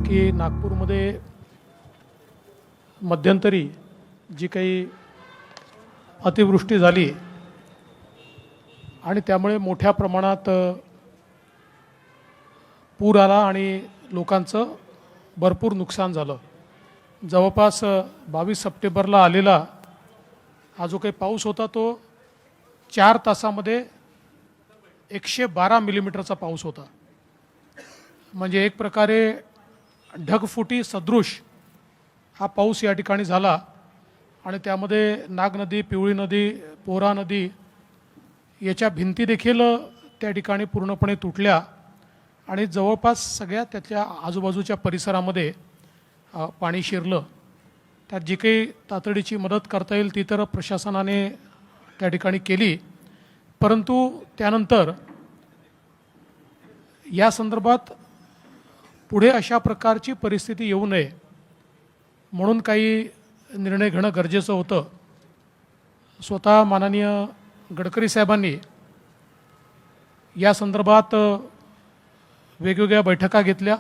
की नागपूरमध्ये मध्यंतरी जी काही अतिवृष्टी झाली आणि त्यामुळे मोठ्या प्रमाणात पूर आला आणि लोकांचं भरपूर नुकसान झालं। जवळपास 22 सप्टेंबरला आलेला हा जो काही पाऊस होता तो 4 तासामध्ये 112 मिलीमीटरचा पाऊस होता। म्हणजे एक प्रकारे ढगफुटी सदृश हा पाऊस या ठिकाणी झाला आणि त्यामध्ये नाग नदी, पिवळी नदी, पोहरा नदी याच्या भिंती देखील त्या ठिकाणी पूर्णपणे तुटल्या आणि जवळपास सगळ्या त्याच्या आजूबाजूच्या परिसरामध्ये पाणी शिरलं। त्यात जी काही तातडीची मदत करता येईल ती तर प्रशासनाने त्या ठिकाणी केली, परंतु त्यानंतर या संदर्भात पुढे अशा प्रकारची परिस्थिती येऊ नये म्हणून काही निर्णय घेणं गरजेचं होतं। स्वतः माननीय गडकरी साहेबांनी या संदर्भात वेगवेगळ्या बैठका घेतल्या।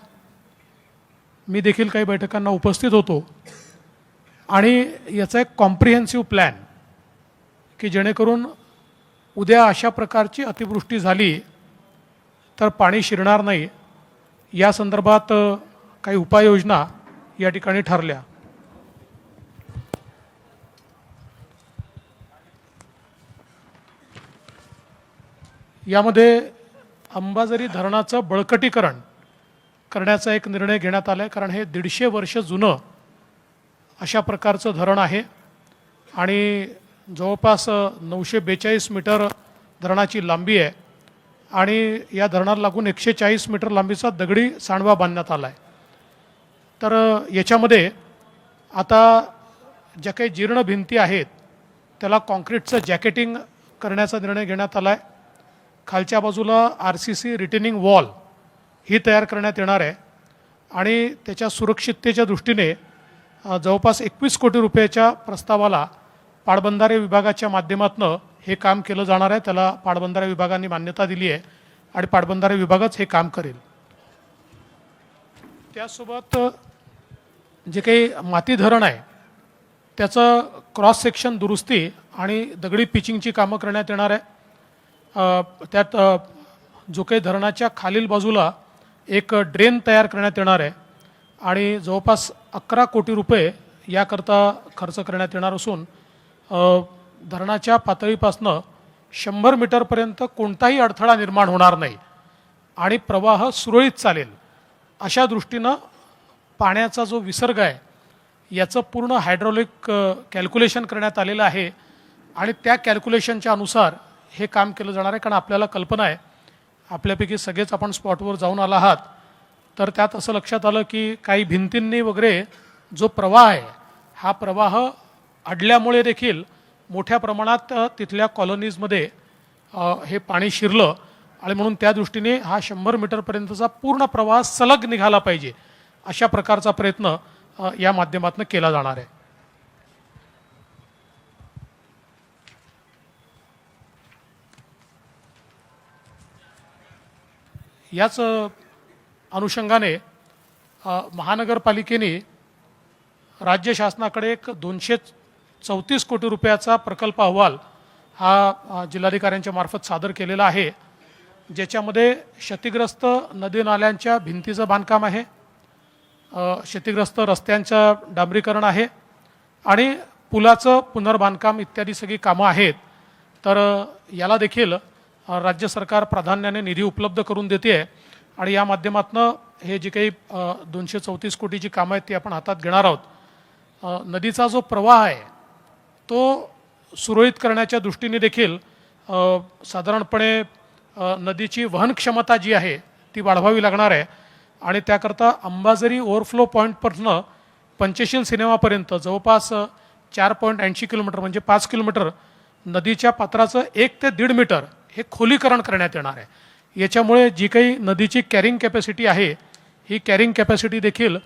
मी देखील काही बैठकांना उपस्थित होतो आणि याचा एक कॉम्प्रिहेन्सिव्ह प्लॅन की जेणेकरून उद्या अशा प्रकारची अतिवृष्टी झाली तर पाणी शिरणार नाही, या संदर्भात काही उपाययोजना या ठिकाणी ठरल्या। यामध्ये अंबाझरी धरणाचं बळकटीकरण करण्याचा एक निर्णय घेण्यात आला आहे, कारण हे 150 वर्ष जुनं अशा प्रकारचं धरण आहे आणि जवळपास 942 मीटर धरणाची लांबी आहे आणि या धरणाला लागून 140 मीटर लांबीचा दगडी सांडवा बांधण्यात आला आहे। तर याच्यामध्ये आता ज्या काही जीर्ण भिंती आहेत त्याला कॉन्क्रीटचं जॅकेटिंग करण्याचा निर्णय घेण्यात आला आहे। खालच्या बाजूला RCC रिटेनिंग वॉल ही तयार करण्यात येणार आहे आणि त्याच्या सुरक्षिततेच्या दृष्टीने जवळपास 21 कोटी रुपयाच्या प्रस्तावाला पाटबंधारे विभागाच्या माध्यमातून हे काम केलं जाणार आहे। त्याला पाटबंधारे विभागाने मान्यता दिली आहे आणि पाटबंधारे विभागच हे काम करेल। त्यासोबत जे काही माती धरण आहे त्याचं क्रॉस सेक्शन दुरुस्ती आणि दगडी पिचिंगची कामं करण्यात येणार आहे। त्यात जो काही धरणाच्या खालील बाजूला एक ड्रेन तयार करण्यात येणार आहे आणि जवळपास 11 कोटी रुपये याकरता खर्च करण्यात येणार असून धरणाच्या पातळीपासनं 100 मीटरपर्यंत कोणताही अडथळा निर्माण होणार नाही आणि प्रवाह सुरळीत चालेल अशा दृष्टीनं पाण्याचा जो विसर्ग आहे याचं पूर्ण हायड्रॉलिक कॅल्क्युलेशन करण्यात आलेलं आहे आणि त्या कॅल्क्युलेशनच्या अनुसार हे काम केलं जाणार आहे। कारण आपल्याला कल्पना आहे, आपल्यापैकी सगळेच आपण स्पॉटवर जाऊन आला आहात, तर त्यात असं लक्षात आलं की काही भिंतींनी वगैरे जो प्रवाह आहे हा प्रवाह अडल्यामुळे देखील मोठ्या प्रमाणात तिथल्या कॉलनीजमध्ये हे पाणी शिरलं आणि म्हणून त्या दृष्टीने हा 100 मीटरपर्यंतचा पूर्ण प्रवाह सलग निघाला पाहिजे अशा प्रकारचा प्रयत्न या माध्यमातून केला जाणार आहे। याच अनुषंगाने महानगरपालिकेने राज्य शासनाकडे एक 234 कोटी रुपयाचा प्रकल्प अहवाल हा जिल्हाधिकाऱ्यांच्या मार्फत सादर केलेला आहे, ज्याच्यामध्ये क्षतिग्रस्त नदी नाल्यांच्या भिंतीचं बांधकाम आहे, क्षतिग्रस्त रस्त्यांचं डांबरीकरण आहे आणि पुलाचं पुनर्बांधकाम इत्यादी सगळी कामं आहेत। तर याला देखील राज्य सरकार प्राधान्याने निधी उपलब्ध करून देते आहे आणि या माध्यमातून हे जे काही 234 कोटीची कामं आहेत ती आपण हातात घेणार आहोत। नदीचा जो प्रवाह आहे तो सुरळीत करण्याच्या दृष्टीने देखील साधारणपणे नदीची वहन क्षमता जी आहे ती वाढवावी लागणार आहे आणि त्याकरता अंबाझरी ओव्हरफ्लो पॉईंटपासून पंचशील सिनेमापर्यंत जवळपास 4.80 किलोमीटर म्हणजे 5 किलोमीटर नदीच्या पात्राचं 1 ते 1.5 मीटर हे खोलीकरण करण्यात येणार आहे। याच्यामुळे जी काही नदीची कॅरिंग कॅपॅसिटी आहे ही कॅरिंग कॅपॅसिटी देखील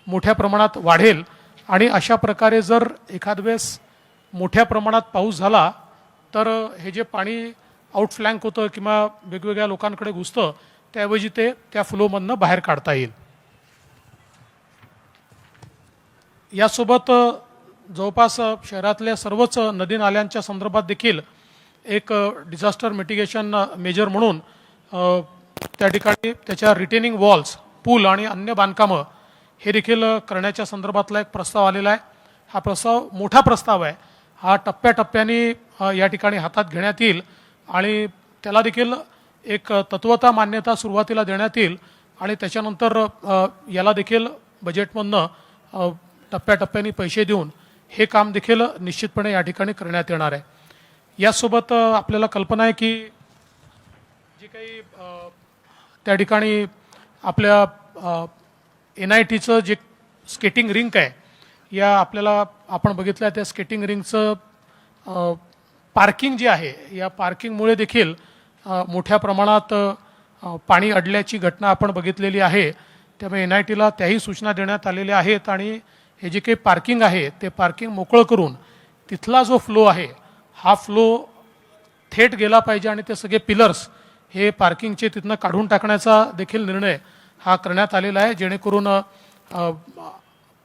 मोठ्या प्रमाणात वाढेल आणि अशा प्रकारे जर एखाद वेळेस मोठ्या प्रमाणात पाऊस झाला तर हे जे पाणी आउटफ्लँक होतं किंवा वेगवेगळ्या लोकांकडे घुसतं त्याऐवजी ते त्या फ्लोमधनं बाहेर काढता येईल। यासोबत जवळपास शहरातल्या सर्वच नदी नाल्यांच्या संदर्भात देखील एक डिझास्टर मिटिगेशन मेजर म्हणून त्या ठिकाणी त्याच्या रिटेनिंग वॉल्स, पूल आणि अन्य बांधकामं हे देखील करण्याच्या संदर्भातला एक प्रस्ताव आलेला आहे. हा प्रस्ताव मोठा प्रस्ताव आहे. हा टप्प्याटप्प्याने या ठिकाणी हातात घेण्यात येईल आणि त्याला देखील एक तत्वता मान्यता सुरुवातीला देण्यात येईल आणि त्याच्यानंतर याला देखील बजेटमधनं टप्प्याटप्प्याने पैसे देऊन हे काम देखील निश्चितपणे या ठिकाणी करण्यात येणार आहे. यासोबत आपल्याला कल्पना आहे की जी काही त्या ठिकाणी आपल्या NITचं जे स्केटिंग रिंक आहे, या आपल्याला आपण बघितलं त्या स्केटिंग रिंकचं पार्किंग जे आहे, या पार्किंगमुळे देखील मोठ्या प्रमाणात पाणी अडल्याची घटना आपण बघितलेली आहे. त्यामुळे NITला त्याही सूचना देण्यात आलेल्या आहेत आणि हे जे काही पार्किंग आहे ते पार्किंग मोकळं करून तिथला जो फ्लो आहे हा फ्लो थेट गेला पाहिजे आणि ते सगळे पिलर्स हे पार्किंगचे तिथनं काढून टाकण्याचा देखील निर्णय हा करण्यात आलेला आहे, जेणेकरून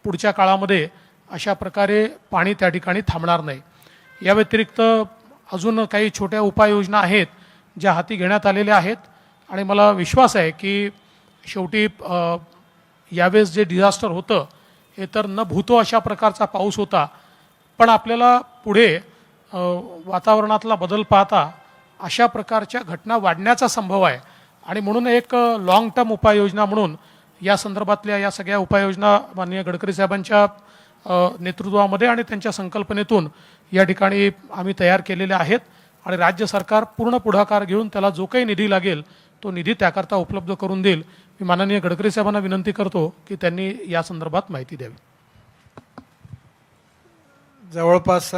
पुढच्या काळामध्ये अशा प्रकारे पाणी त्या ठिकाणी थांबणार नाही. या व्यतिरिक्त अजून काही छोट्या उपाययोजना आहेत ज्या हाती घेण्यात आलेल्या आहेत आणि मला विश्वास आहे की शेवटी यावेळेस जे डिझास्टर होतं हे तर न भूतो अशा प्रकारचा पाऊस होता, पण आपल्याला पुढे वातावरणातला बदल पाहता अशा प्रकारच्या घटना वाढण्याचा संभव आहे आणि म्हणून एक लॉंग टर्म उपाययोजना म्हणून या संदर्भातल्या या सगळ्या उपाययोजना माननीय गडकरी साहेबांच्या नेतृत्वामध्ये आणि त्यांच्या संकल्पनेतून या ठिकाणी आम्ही तयार केलेल्या आहेत आणि राज्य सरकार पूर्ण पुढाकार घेऊन त्याला जो काही निधी लागेल तो निधी त्याकरता उपलब्ध करून देईल. मी माननीय गडकरी साहेबांना विनंती करतो की त्यांनी या संदर्भात माहिती द्यावी. जवळपास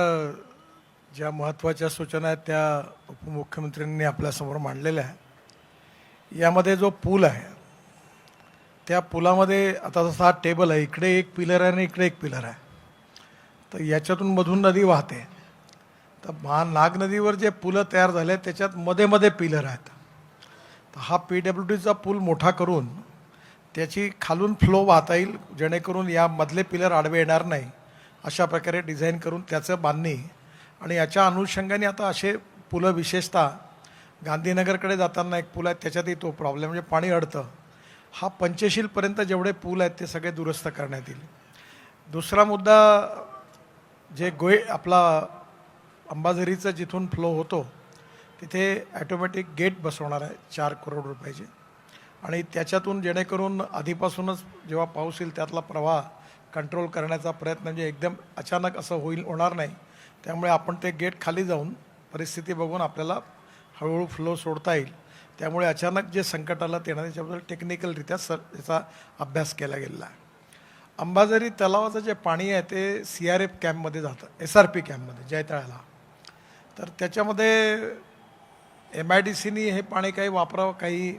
ज्या महत्त्वाच्या सूचना आहेत त्या उपमुख्यमंत्र्यांनी आपल्यासमोर मांडलेल्या आहे. यामध्ये जो पूल आहे त्या पुलामध्ये आता जसा हा टेबल आहे, इकडे एक पिलर आहे आणि इकडे एक पिलर आहे, तर याच्यातून मधून नदी वाहते. तर नाग नदीवर जे पुलं तयार झाले त्याच्यात मध्ये मध्ये पिलर आहेत. तर हा PWDचा पूल मोठा करून त्याची खालून फ्लो वाहता येईल, जेणेकरून या मधले पिलर आडवे येणार नाही अशा प्रकारे डिझाईन करून त्याचं बांधणी. आणि याच्या अनुषंगाने आता असे पुलं विशेषतः गांधीनगरकडे जाताना एक पूल आहे त्याच्यातही तो प्रॉब्लेम म्हणजे पाणी अडतं. हा पंचशीलपर्यंत जेवढे पूल आहेत ते सगळे दुरुस्त करण्यात येईल. दुसरा मुद्दा जे आपला अंबाझरीचं जिथून फ्लो होतो तिथे ॲटोमॅटिक गेट बसवणार आहे 4 करोड रुपयाचे आणि त्याच्यातून जेणेकरून आधीपासूनच जेव्हा पाऊस येईल त्यातला प्रवाह कंट्रोल करण्याचा प्रयत्न म्हणजे एकदम अचानक असं होणार नाही. त्यामुळे आपण ते गेट खाली जाऊन परिस्थिती बघून आपल्याला हळूहळू फ्लो सोडता येईल. त्यामुळे अचानक जे संकट आलं ते येणार त्याच्याबद्दल टेक्निकलरित्या याचा अभ्यास केला गेलेला आहे. अंबाझरी तलावाचं जे पाणी आहे ते CRF कॅम्पमध्ये जातं, SRP कॅम्पमध्ये जयतळ्याला. तर त्याच्यामध्ये MIDCनी हे पाणी काही वापरावं, काही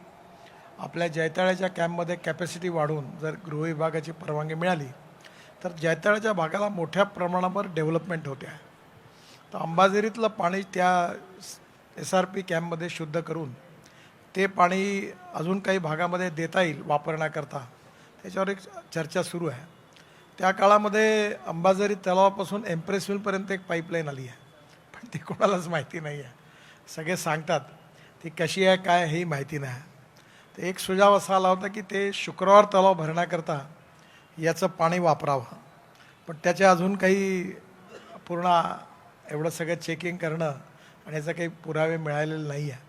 आपल्या जयतळ्याच्या कॅम्पमध्ये कॅपॅसिटी वाढवून जर गृहविभागाची परवानगी मिळाली तर जयतळ्याच्या भागाला मोठ्या प्रमाणावर डेव्हलपमेंट होते आहे. तर अंबाझरीतलं पाणी त्या SRP कॅम्पमध्ये शुद्ध करून ते पाणी अजून काही भागामध्ये देता येईल वापरण्याकरता, त्याच्यावर एक चर्चा सुरू आहे. त्या काळामध्ये अंबाझरी तलावापासून एम्प्रेस मिलपर्यंत एक पाईपलाईन आली आहे, पण ती कोणालाच माहिती नाही आहे. सगळे सांगतात ती कशी आहे काय हेही माहिती नाही. तर एक सुझाव असा आला होता की ते शुक्रवार तलाव भरण्याकरता याचं पाणी वापरावं, पण त्याच्या अजून काही पूर्ण एवढं सगळं चेकिंग करणं आणि याचा काही पुरावे मिळालेले नाही आहे.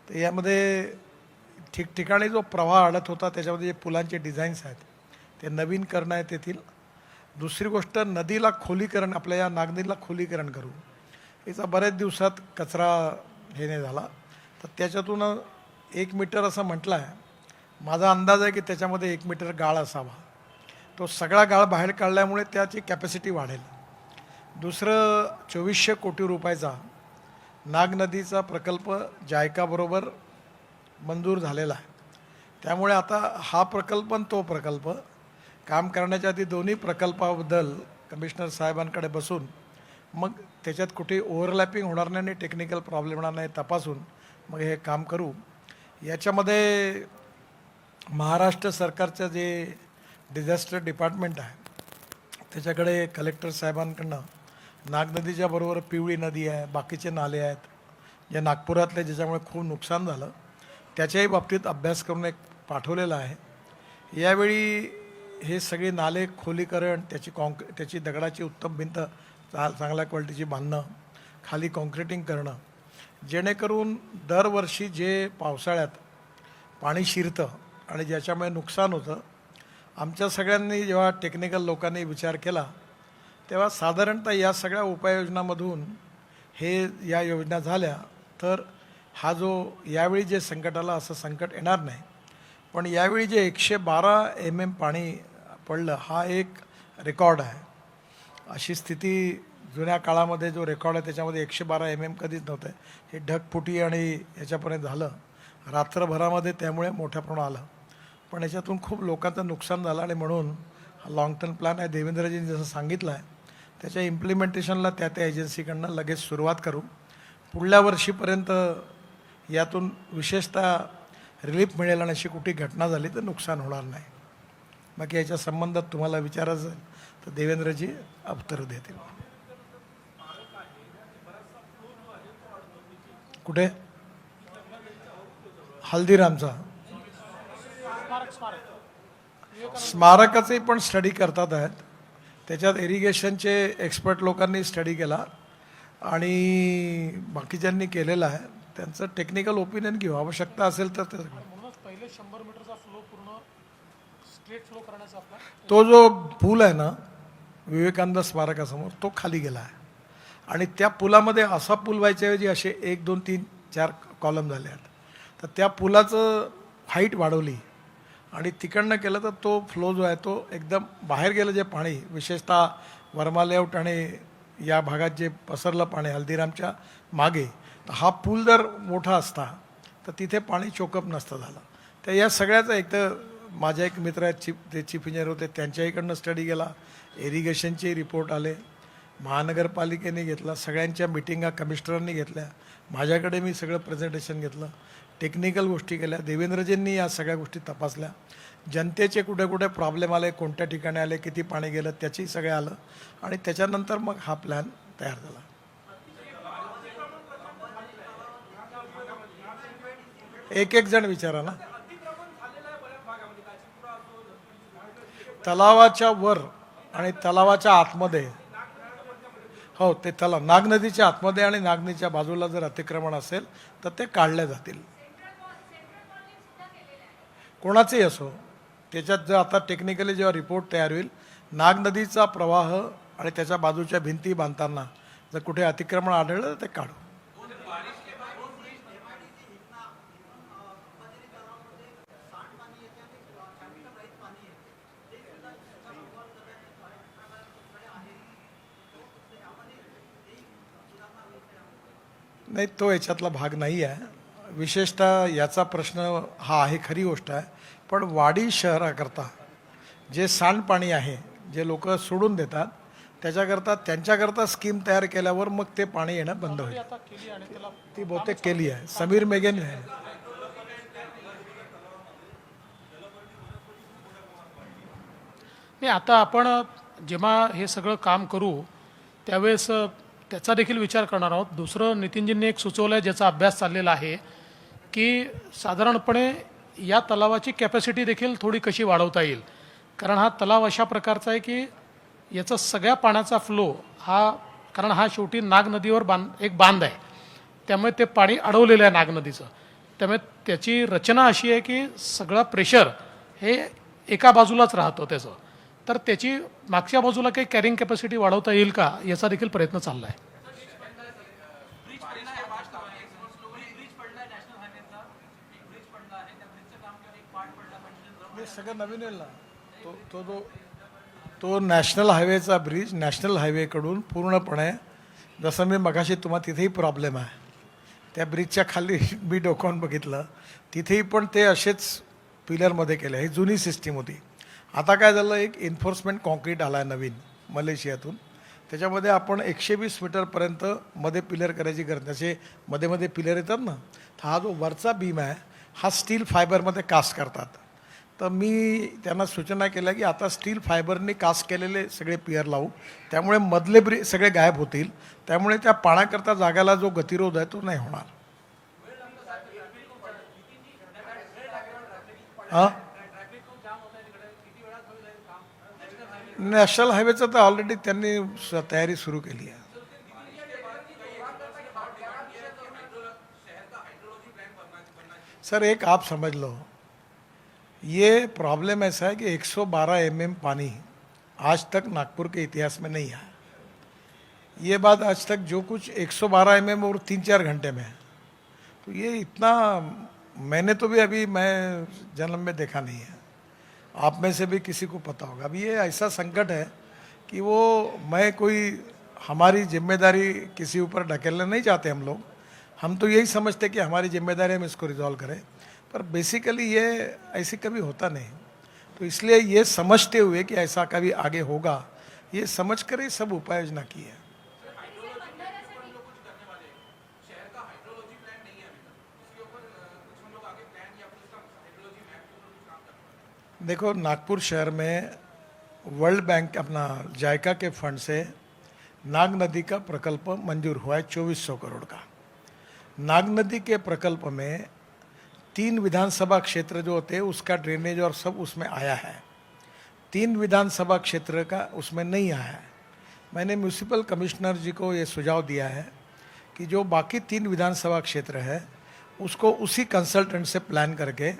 तर यामध्ये ठिकठिकाणी जो प्रवाह अडत होता त्याच्यामध्ये जे पुलांचे डिझाईन्स आहेत ते नवीन करणं आहे तेथील. दुसरी गोष्ट नदीला खोलीकरण, आपल्या या नागनदीला खोलीकरण करू. याचा बऱ्याच दिवसात कचरा हे नाही झाला, तर त्याच्यातून 1 मीटर असं म्हटलं आहे. माझा अंदाज आहे की त्याच्यामध्ये 1 मीटर गाळ असावा. तो सगळा गाळ बाहेर काढल्यामुळे त्याची कॅपॅसिटी वाढेल. दुसरं 2400 कोटी रुपयाचा नाग नदीचा प्रकल्प जायकाबरोबर मंजूर झालेला आहे. त्यामुळे आता हा प्रकल्प आणि तो प्रकल्प काम करण्याच्या आधी दोन्ही प्रकल्पाबद्दल कमिशनर साहेबांकडे बसून मग त्याच्यात कुठे ओव्हरलॅपिंग होणार नाही आणि टेक्निकल प्रॉब्लेम होणार नाही तपासून मग हे काम करू. याच्यामध्ये महाराष्ट्र सरकारचं जे डिझास्टर डिपार्टमेंट आहे त्याच्याकडे कलेक्टर साहेबांकडनं नाग नदीच्या बरोबर पिवळी नदी आहे, बाकीचे नाले आहेत जे नागपुरातले, ज्याच्यामुळे खूप नुकसान झालं, त्याच्याही बाबतीत अभ्यास करून एक पाठवलेला आहे। यावेळी हे सगळे नाले खोलीकरण, त्याची दगडाची उत्तम भिंत चांगल्या क्वालिटीची बांधणं, खाली कॉन्क्रिटिंग करणं, जेणेकरून दरवर्षी जे पावसाळ्यात पाणी शिरतं आणि ज्याच्यामुळे नुकसान होतं, आमच्या सगळ्यांनी जेव्हा टेक्निकल लोकांनी विचार केला तेव्हा साधारणतः या सगळ्या उपाययोजनांमधून या योजना झाल्या तर हा जो यावेळी जे संकट आलं असं संकट येणार नाही। पण यावेळी जे 112 mm पाणी पडलं हा एक रेकॉर्ड आहे। अशी स्थिती जुन्या काळामध्ये जो रेकॉर्ड आहे त्याच्यामध्ये 112 mm कधीच नव्हतं। हे ढगफुटी आणि याच्यापर्यंत झालं रात्रभरामध्ये, त्यामुळे मोठ्या प्रमाणात आलं। पण याच्यातून खूप लोकांचं नुकसान झालं आणि म्हणून हा लाँग टर्म प्लॅन आहे। देवेंद्रजींनी जसं सांगितलं आहे त्याच्या इम्प्लिमेंटेशनला त्या एजन्सीकडनं लगेच सुरुवात करू। पुढल्या वर्षीपर्यंत यातून विशेषतः रिलीफ मिळेल आणि अशी कुठे घटना झाली तर नुकसान होणार नाही। बाकी याच्या संबंधात तुम्हाला विचारायचं तर देवेंद्रजी उत्तर देतील। कुठे? हल्दीरामचा स्मारकाचे पण स्टडी करतात आहेत, त्याच्यात इरिगेशनचे एक्सपर्ट लोकांनी स्टडी केला आणि बाकीच्यांनी केलेला आहे। त्यांचं टेक्निकल ओपिनियन घेऊ, आवश्यकता असेल तर ते पहिले 100 मीटरचा फ्लो पूर्ण स्ट्रेट फ्लो करण्याचा आपला तो जो पूल आहे ना विवेकानंद स्मारकासमोर तो खाली गेला आहे आणि त्या पुलामध्ये असा पूल व्हायच्याऐवजी असे 1 2 3 4 कॉलम झाले आहेत, तर त्या पुलाचं हाईट वाढवली आणि तिकडनं केलं तर तो फ्लो जो आहे तो एकदम बाहेर गेलं जे पाणी, विशेषतः वर्मा लेआउट आणि या भागात जे पसरलं पाणी हल्दीरामच्या मागे, तर हा पूल जर मोठा असता तर तिथे पाणी चोकअप नसतं झालं। तर या सगळ्याचा एक तर माझे एक मित्र आहेत ते चीफ इंजिनियर होते, त्यांच्याकडनं स्टडी केला, इरिगेशनचे रिपोर्ट आले, महानगरपालिकेने घेतला, सगळ्यांच्या मिटिंगा कमिशनरांनी घेतल्या, माझ्याकडे मी सगळं प्रेझेंटेशन घेतलं, टेक्निकल गोष्टी केल्या, देवेंद्रजींनी या सगळ्या गोष्टी तपासल्या, जनतेचे कुठे कुठे प्रॉब्लेम आले, कोणत्या ठिकाणी आले, किती पाणी गेलं त्याची सगळं आलं आणि त्याच्यानंतर मग हा प्लॅन तयार झाला। एक जण विचारा ना। तलावाच्या वर आणि तलावाच्या आतमध्ये, हो ते तलाव नाग नदीच्या आतमध्ये आणि नाग नदीच्या बाजूला जर अतिक्रमण असेल तर ते काढले जातील, कोणाचेही असो। त्याच्यात जर आता टेक्निकली जेव्हा रिपोर्ट तयार होईल, नाग नदीचा प्रवाह आणि त्याच्या बाजूच्या भिंती बांधताना जर कुठे अतिक्रमण आढळलं तर ते काढू। नाही, तो याच्यातला भाग नाही आहे। विशेषतः याचा प्रश्न हा आहे, खरी गोष्ट आहे, पण वाडी शहराकरता जे सांडपाणी आहे जे लोक सोडून देतात त्याच्याकरता त्यांच्याकरता स्कीम तयार केल्यावर मग ते पाणी येणं बंद होईल। ती बहुतेक केली आहे, समीर मेघेने आहे। नाही, आता आपण जेव्हा हे सगळं काम करू त्यावेळेस त्याचा देखील विचार करणार आहोत। दुसरं नितीनजींनी एक सुचवलं आहे ज्याचा अभ्यास चाललेला आहे की साधारणपणे या तलावाची कॅपॅसिटी देखील थोडी कशी वाढवता येईल, कारण हा तलाव अशा प्रकारचा आहे की याचा सगळ्या पाण्याचा फ्लो हा, कारण हा शेवटी नाग नदीवर एक बांध आहे, त्यामुळे ते पाणी अडवलेलं आहे नाग नदीचं, त्यामुळे त्याची रचना अशी आहे की सगळं प्रेशर हे एका बाजूलाच राहतं त्याचं, तर त्याची मागच्या बाजूला काही कॅरिंग कॅपॅसिटी वाढवता येईल का याचा देखील प्रयत्न चालला आहे। सगळं नवीन येईल ना, तो नॅशनल हायवेचा ब्रिज नॅशनल हायवेकडून पूर्णपणे, जसं मी मगाशी तुम्हाला तिथेही प्रॉब्लेम आहे, त्या ब्रिजच्या खाली मी डोकावून बघितलं, तिथेही पण ते असेच पिलरमध्ये केले, ही जुनी सिस्टीम होती। आता काय झालं, एक एन्फोर्समेंट कॉन्क्रीट आला आहे नवीन मलेशियातून, त्याच्यामध्ये आपण 120 मीटरपर्यंत मध्ये पिलर करायची गरज, जसे मध्ये मध्ये पिलर येतात ना, तर हा जो वरचा बीम आहे हा स्टील फायबरमध्ये कास्ट करतात, तर मी त्यांना सूचना केल्या की आता स्टील फायबरने कास्ट केलेले सगळे पियर लावू, त्यामुळे मधले सगळे गायब होतील, त्यामुळे त्या पाण्याकरता जागाला जो गतिरोध आहे तो नाही होणार. हां, नॅशनल हायवेचं तर ऑलरेडी त्यांनी तयारी सुरू केली आहे. सर एक आप समझ लो, ये प्रॉब्लम ऐसा है कि 112 mm पानी आज तक नागपुर के इतिहास में नहीं आया. ये बात आज तक जो कुछ 112 mm और 3-4 घंटे में है, तो ये इतना मैंने तो भी अभी मैं जन्म में देखा नहीं है. आप में से भी किसी को पता होगा. अभी ये ऐसा संकट है कि वो मैं कोई हमारी जिम्मेदारी किसी ऊपर ढकेलना नहीं चाहते हम तो यही समझते कि हमारी जिम्मेदारी हम इसको रिजॉल्व करें, पर बेसिकली ये ऐसे कभी होता नहीं. तो इसलिए ये समझते हुए कि ऐसा कभी आगे होगा, ये समझ कर ही सब उपाय योजना की है. देखो, नागपुर शहर में वर्ल्ड बैंक अपना जायका के फंड से नाग नदी का प्रकल्प मंजूर हुआ है 2400 करोड़ का. नाग नदी के प्रकल्प में 3 विधानसभा क्षेत्र जो होते हैं उसका ड्रेनेज और सब उसमें आया है. 3 विधानसभा क्षेत्र का उसमें नहीं आया है. मैंने म्यूनिसिपल कमिश्नर जी को ये सुझाव दिया है कि जो बाकी 3 विधानसभा क्षेत्र है उसको उसी कंसल्टेंट से प्लान करके,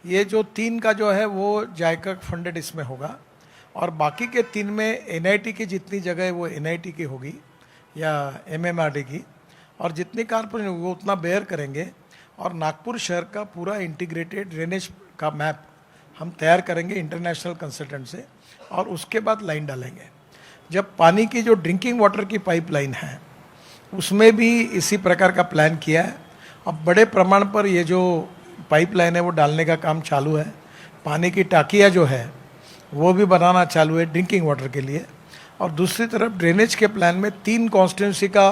ये जो 3 का जो है वो जायका फंडेड इसमें होगा, और बाकी के 3 में एनआईटी की जितनी जगह है वो एनआईटी की होगी या एमएमआरडी की, और जितनी कारपोरेशन वो उतना बेयर करेंगे. और नागपुर शहर का पूरा इंटीग्रेटेड ड्रेनेज का मैप हम तैयार करेंगे इंटरनेशनल कंसल्टेंट से, और उसके बाद लाइन डालेंगे. जब पानी की जो ड्रिंकिंग वाटर की पाइपलाइन है उसमें भी इसी प्रकार का प्लान किया है. अब बड़े प्रमाण पर ये जो पाइपलाइन है वो डालने का काम चालू है. पानी की टाकियाँ जो है वो भी बनाना चालू है ड्रिंकिंग वाटर के लिए. और दूसरी तरफ ड्रेनेज के प्लान में 3 कॉन्स्टिट्यूंसी का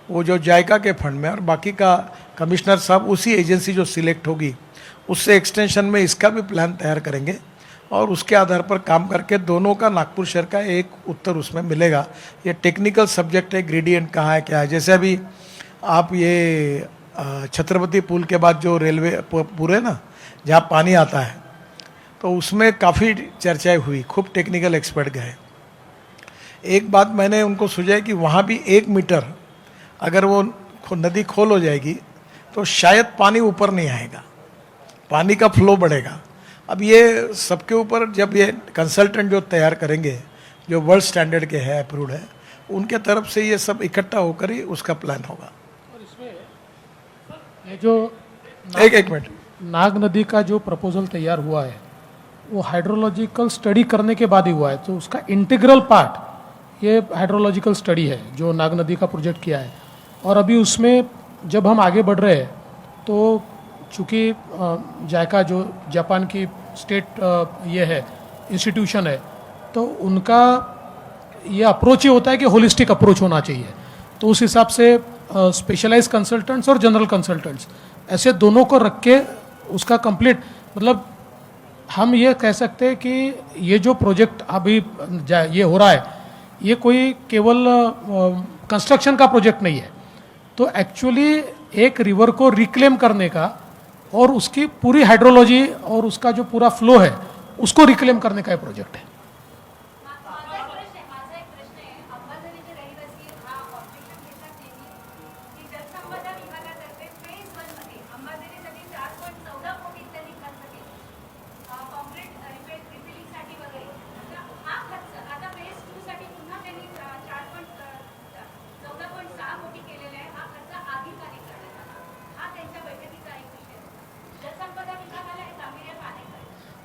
वो जो जायका के फंड में, और बाकी का कमिश्नर साहब उसी एजेंसी जो सिलेक्ट होगी उससे एक्सटेंशन में इसका भी प्लान तैयार करेंगे, और उसके आधार पर काम करके दोनों का नागपुर शहर का एक उत्तर उसमें मिलेगा. ये टेक्निकल सब्जेक्ट है, ग्रेडियंट कहाँ है क्या है. जैसे अभी आप ये छत्रपति पुल के बाद जो रेलवे पूरे ना जहाँ पानी आता है, तो उसमें काफ़ी चर्चाएं हुई, खूब टेक्निकल एक्सपर्ट गए. एक बात मैंने उनको सुझाई कि वहाँ भी 1 मीटर अगर वो नदी खोल हो जाएगी तो शायद पानी ऊपर नहीं आएगा, पानी का फ्लो बढ़ेगा. अब ये सबके ऊपर जब ये कंसल्टेंट जो तैयार करेंगे जो वर्ल्ड स्टैंडर्ड के हैं, अप्रूव्ड है, उनके तरफ से ये सब इकट्ठा होकर ही उसका प्लान होगा. और इसमें ये जो एक मिनट, नाग नदी का जो प्रपोजल तैयार हुआ है वो हाइड्रोलॉजिकल स्टडी करने के बाद ही हुआ है. तो उसका इंटीग्रल पार्ट ये हाइड्रोलॉजिकल स्टडी है जो नाग नदी का प्रोजेक्ट किया है. और अभी उसमें जब हम आगे बढ़ रहे हैं तो चूँकि जायका जो जापान की स्टेट ये है इंस्टीट्यूशन है, तो उनका ये अप्रोच ये होता है कि होलिस्टिक अप्रोच होना चाहिए. तो उस हिसाब से स्पेशलाइज कंसल्टेंट्स और जनरल कंसल्टेंट्स ऐसे दोनों को रख के उसका कंप्लीट, मतलब हम ये कह सकते हैं कि ये जो प्रोजेक्ट अभी ये हो रहा है ये कोई केवल कंस्ट्रक्शन का प्रोजेक्ट नहीं है. तो एक्चुअली एक रिवर को रिक्लेम करने का और उसकी पूरी हाइड्रोलॉजी और उसका जो पूरा फ्लो है उसको रिक्लेम करने का ये प्रोजेक्ट है.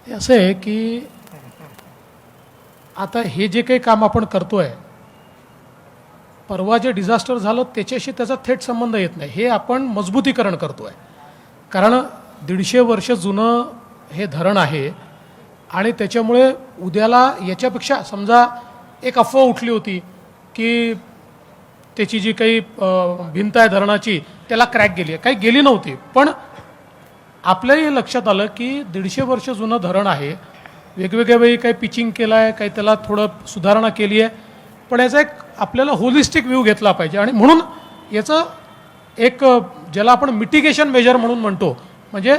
असं आहे की आता हे जे काही काम आपण करतोय, परवा जे डिझास्टर झालं त्याच्याशी त्याचा थेट संबंध येत नाही. हे आपण मजबूतीकरण करतोय, कारण 150 वर्ष जुनं हे धरण आहे आणि त्याच्यामुळे उद्याला याच्यापेक्षा समजा एक अफवा उठली होती की त्याची जी काही भिंत आहे धरणाची त्याला क्रॅक गेली आहे. काही गेली नव्हती, पण आपल्याही लक्षात आलं की 150 वर्ष जुनं धरण आहे, वेगवेगळ्या वेळी काही पिचिंग केलं आहे, काही त्याला थोडं सुधारणा केली आहे, पण याचा एक आपल्याला होलिस्टिक व्ह्यू घेतला पाहिजे आणि म्हणून याचं एक ज्याला आपण मिटिगेशन मेजर म्हणून म्हणतो, म्हणजे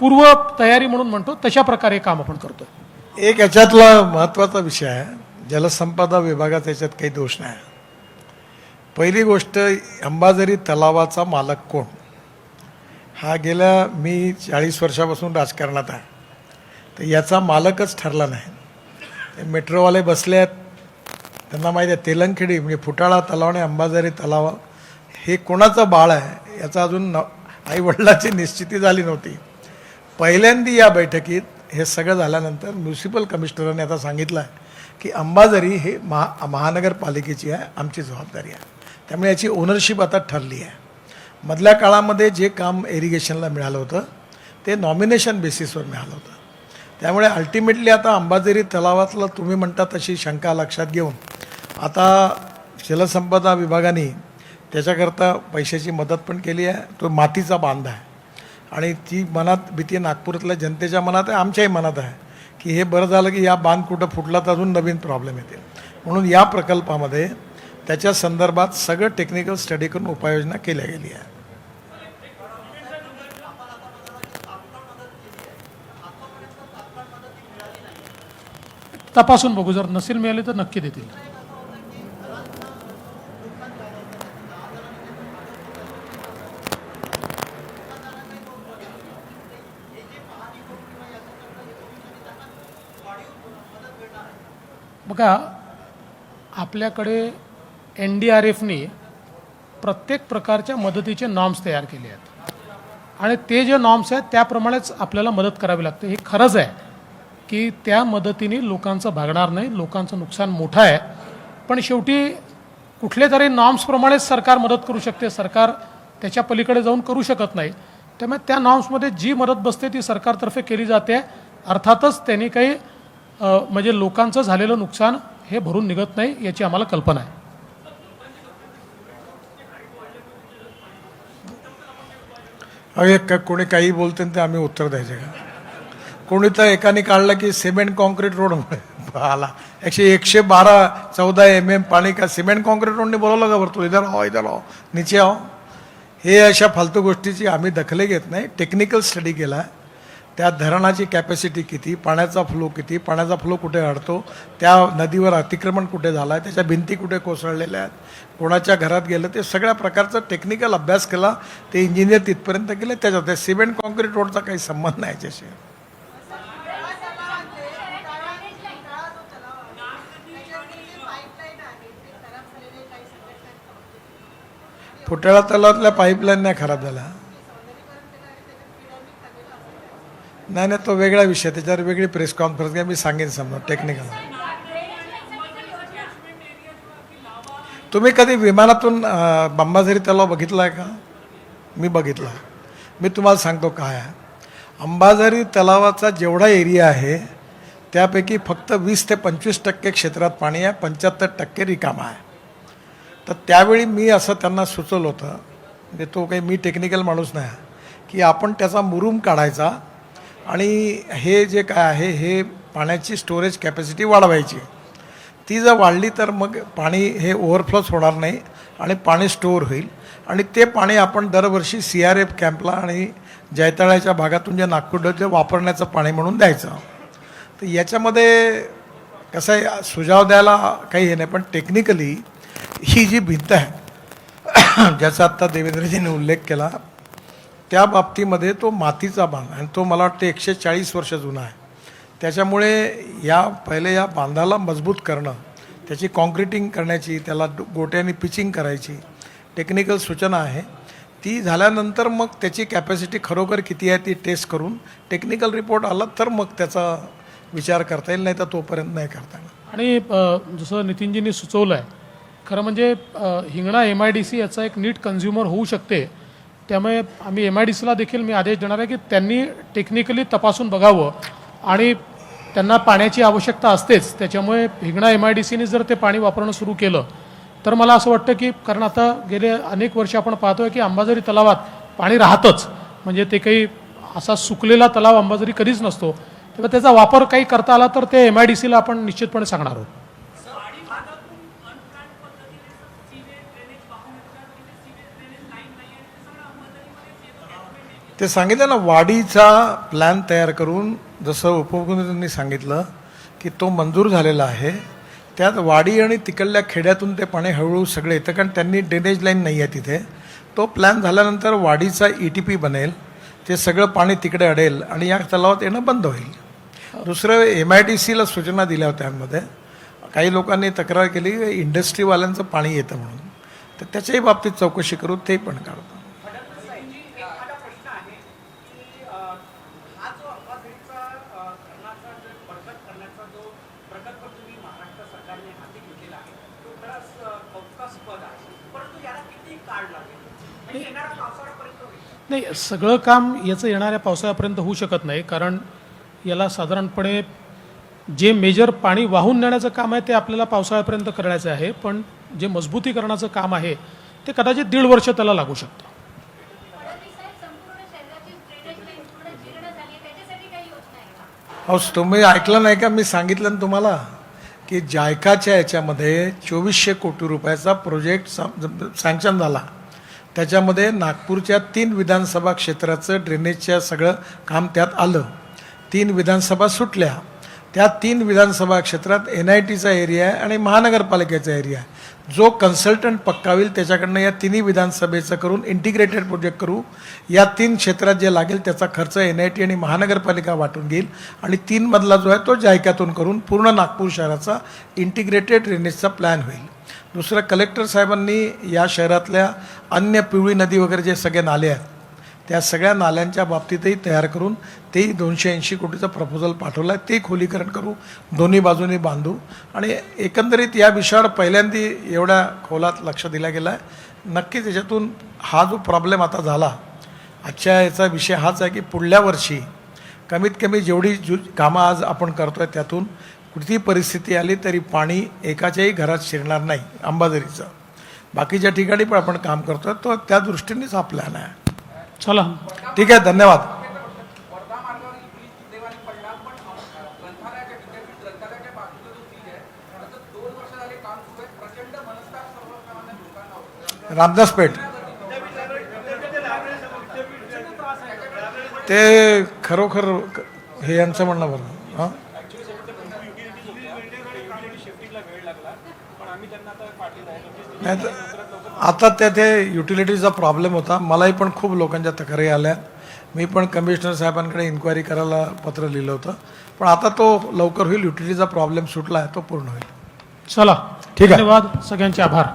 पूर्व तयारी म्हणून म्हणतो, तशा प्रकारे काम आपण करतो. एक याच्यातला महत्त्वाचा विषय आहे, जलसंपदा विभागाचा याच्यात काही दोष नाही. पहिली गोष्ट, अंबाझरी तलावाचा मालक कोण हा गेल्या मी 40 वर्षापासून राजकारणात आहे, तर याचा मालकच ठरला नाही. ते मेट्रोवाले बसले आहेत, त्यांना माहिती आहे तेलंगखेडी म्हणजे फुटाळा तलाव आणि अंबाझरी तलाव हे कोणाचं बाळ आहे याचा अजून आईवडिलाची निश्चिती झाली नव्हती. पहिल्यांदा या बैठकीत हे सगळं झाल्यानंतर म्युन्सिपल कमिशनरांनी आता सांगितलं आहे की अंबाझरी हे महानगरपालिकेची आहे, आमची जबाबदारी आहे. त्यामुळे याची ओनरशिप आता ठरली आहे. मधल्या काळामध्ये जे काम इरिगेशनला मिळालं होतं ते नॉमिनेशन बेसिसवर मिळालं होतं. त्यामुळे अल्टिमेटली आता अंबाझरी तलावातलं तुम्ही म्हणता तशी शंका लक्षात घेऊन आता जलसंपदा विभागाने त्याच्याकरता पैशाची मदत पण केली आहे. तो मातीचा बांध आहे आणि ती मनात भीती नागपुरातल्या जनतेच्या मनात आहे, आमच्याही मनात आहे की हे बरं झालं की या बांध कुठं फुटला तर अजून नवीन प्रॉब्लेम येतील. म्हणून या प्रकल्पामध्ये त्याच्या संदर्भात सगळं टेक्निकल स्टडी करून उपाययोजना केल्या गेली आहे. तपासून बघू, जर नसेल मिळाली तर नक्की देतील. बघा, आपल्याकडे NDRFने प्रत्येक प्रकारच्या मदतीचे नॉर्म्स तयार केले आहेत आणि ते जे नॉर्म्स आहेत त्याप्रमाणेच आपल्याला मदत करावी लागते. हे खरंच आहे की त्या मदतीने लोकांचं भागणार नाही, लोकांचं नुकसान मोठं आहे, पण शेवटी कुठले तरी नॉर्म्सप्रमाणेच सरकार मदत करू शकते. सरकार त्याच्या पलीकडे जाऊन करू शकत नाही. त्यामुळे त्या नॉर्म्समध्ये जी मदत बसते ती सरकारतर्फे केली जाते. अर्थातच त्यांनी काही म्हणजे लोकांचं झालेलं नुकसान हे भरून निघत नाही याची आम्हाला कल्पना आहे. अरे कोणी काही बोलते ते आम्ही उत्तर द्यायचे का? कोणी तर एकाने काढलं की सिमेंट कॉन्क्रीट रोड आला 112-14 mm पाणी का सिमेंट कॉन्क्रीट रोडने बोलवलं का भरतो, इधर आओ नीचे आओ. हे अशा फालतू गोष्टीची आम्ही दखल घेत नाही. टेक्निकल स्टडी केला, त्या धरणाची कॅपॅसिटी किती, पाण्याचा फ्लो किती, पाण्याचा फ्लो कुठे अडतो, त्या नदीवर अतिक्रमण कुठे झालं आहे, त्याच्या भिंती कुठे कोसळलेल्या आहेत, कोणाच्या घरात गेलं, ते सगळ्या प्रकारचा टेक्निकल अभ्यास केला. ते इंजिनियर तिथपर्यंत गेले. त्याच्यात सिमेंट कॉन्क्रीट रोडचा काही संबंध नाही याच्याशी. फुटाळा तलावातल्या पाईपलाईन नाही खराब झाल्या. नाही तो वेगळा विषय, त्याच्यावर वेगळी प्रेस कॉन्फरन्स घ्या, मी सांगेन समजा टेक्निकल. तुम्ही कधी विमानातून अंबाझरी तलाव बघितला आहे का? मी बघितला. मी तुम्हाला सांगतो काय आहे. अंबाझरी तलावाचा जेवढा एरिया आहे त्यापैकी फक्त 20 ते 25% क्षेत्रात पाणी आहे, 75% रिकामा आहे. तर त्यावेळी मी असं त्यांना सुचवलं होतं, म्हणजे तो काही मी टेक्निकल माणूस नाही, की आपण त्याचा मुरूम काढायचा आणि हे जे काय आहे हे पाण्याची स्टोरेज कॅपॅसिटी वाढवायची. ती जर वाढली तर मग पाणी हे ओव्हरफ्लोच होणार नाही आणि पाणी स्टोअर होईल आणि ते पाणी आपण दरवर्षी CRF कॅम्पला आणि जैताळ्याच्या भागातून जे नागपूर ते वापरण्याचं पाणी म्हणून द्यायचं. तर याच्यामध्ये कसं आहे, सुझाव द्यायला काही हे नाही, पण टेक्निकली ही जी भिंत आहे ज्याचा आत्ता देवेंद्रजींनी उल्लेख केला, त्या बाबतीमध्ये तो मातीचा बांध आणि तो मला वाटतं 140 वर्ष जुना आहे. त्याच्यामुळे पहिले या बांधाला मजबूत करणं, त्याची कॉन्क्रिटिंग करण्याची, त्याला गोट्याने पिचिंग करायची टेक्निकल सूचना आहे. ती झाल्यानंतर मग त्याची कॅपॅसिटी खरोखर किती आहे ती टेस्ट करून टेक्निकल रिपोर्ट आला तर मग त्याचा विचार करता येईल, नाही तर तोपर्यंत नाही करता येईल. आणि जसं नितीनजींनी सुचवलं आहे, खरं म्हणजे हिंगणा MIDC याचा एक नीट कन्झ्युमर होऊ शकते. त्यामुळे आम्ही MIDCला देखील मी आदेश देणार आहे की त्यांनी टेक्निकली तपासून बघावं आणि त्यांना पाण्याची आवश्यकता असतेच. त्याच्यामुळे हिंगणा MIDCने जर ते पाणी वापरणं सुरू केलं तर मला असं वाटतं की, कारण आता गेले अनेक वर्ष आपण पाहतोय की अंबाझरी तलावात पाणी राहतंच, म्हणजे ते काही असा सुकलेला तलाव अंबाझरी कधीच नसतो, तेव्हा त्याचा वापर काही करता आला तर ते MIDCला आपण निश्चितपणे सांगणार आहोत. ते सांगितलं ना, वाढीचा प्लॅन तयार करून, जसं उपमुख्यमंत्र्यांनी सांगितलं की तो मंजूर झालेला आहे. त्यात वाडी आणि तिकडल्या खेड्यातून ते पाणी हळूहळू सगळे येतं, कारण त्यांनी ड्रेनेज लाईन नाही आहे तिथे. तो प्लॅन झाल्यानंतर वाडीचा ETP बनेल, ते सगळं पाणी तिकडे अडेल आणि या तलावात येणं बंद होईल. दुसरं MIDCला सूचना दिल्या होत्या त्यामध्ये. काही लोकांनी तक्रार केली इंडस्ट्रीवाल्यांचं पाणी येतं म्हणून, तर त्याच्याही बाबतीत चौकशी करू, ते पण काढतो. नाही, सगळं काम याचं येणाऱ्या पावसाळ्यापर्यंत होऊ शकत नाही, कारण याला साधारणपणे जे मेजर पाणी वाहून नेण्याचं काम आहे ते आपल्याला पावसाळ्यापर्यंत करायचं आहे, पण जे मजबूतीकरणाचं काम आहे ते कदाचित 1.5 वर्ष त्याला लागू शकतं. अहो, तुम्ही ऐकलं नाही का? मी सांगितलं ना तुम्हाला की जायकाच्या याच्यामध्ये 2400 कोटी रुपयाचा प्रोजेक्ट सँक्शन झाला. त्याच्यामध्ये नागपूरच्या 3 विधानसभा क्षेत्राचं ड्रेनेजच्या सगळं काम त्यात आलं. 3 विधानसभा सुटल्या. त्या 3 विधानसभा क्षेत्रात NITचा एरिया आहे आणि महानगरपालिकेचा एरिया आहे. जो कन्सल्टंट पक्का होईल त्याच्याकडनं या 3 विधानसभेचं करून इंटिग्रेटेड प्रोजेक्ट करू. या 3 क्षेत्रात जे लागेल त्याचा खर्च NIT आणि महानगरपालिका वाटून घेईल आणि 3 मधला जो आहे तो जायकातून करून पूर्ण नागपूर शहराचा इंटिग्रेटेड ड्रेनेजचा प्लॅन होईल. दुसरं, कलेक्टर साहेबांनी या शहरातल्या अन्य पिवळी नदी वगैरे जे सगळे नाले आहेत त्या सगळ्या नाल्यांच्या बाबतीतही तयार करून तेही 280 कोटीचं प्रपोजल पाठवलं आहे. ते खोलीकरण करू, दोन्ही बाजूनी बांधू आणि एकंदरीत या विषयावर पहिल्यांदा एवढ्या खोलात लक्ष दिलं गेलं आहे. नक्की त्याच्यातून हा जो प्रॉब्लेम आता झाला, आजच्या याचा विषय हाच आहे की पुढल्या वर्षी कमीत कमी जेवढी कामं आज आपण करतो आहे त्यातून कुठलीही परिस्थिती आली तरी पाणी एकाच्याही घरात शिरणार नाही अंबाझरीचं. बाकीच्या ठिकाणी पण आपण काम करतो आहे, तो त्या दृष्टीनेच हा प्लॅन आहे. चला, ठीक आहे, धन्यवाद. रामदासपेठ ते खरोखर हे यांचं म्हणणं बरं. हां, नाही तर आता ते युटिलिटीचा प्रॉब्लेम होता. मलाही पण खूप लोकांच्या तक्रारी आल्या. मी पण कमिशनर साहेबांकडे इन्क्वायरी करायला पत्र लिहिलं होतं, पण आता तो लवकर होईल. युटिलिटीचा प्रॉब्लेम सुटला आहे, तो पूर्ण होईल. चला, ठीक आहे. धन्यवाद, सगळ्यांचे आभार.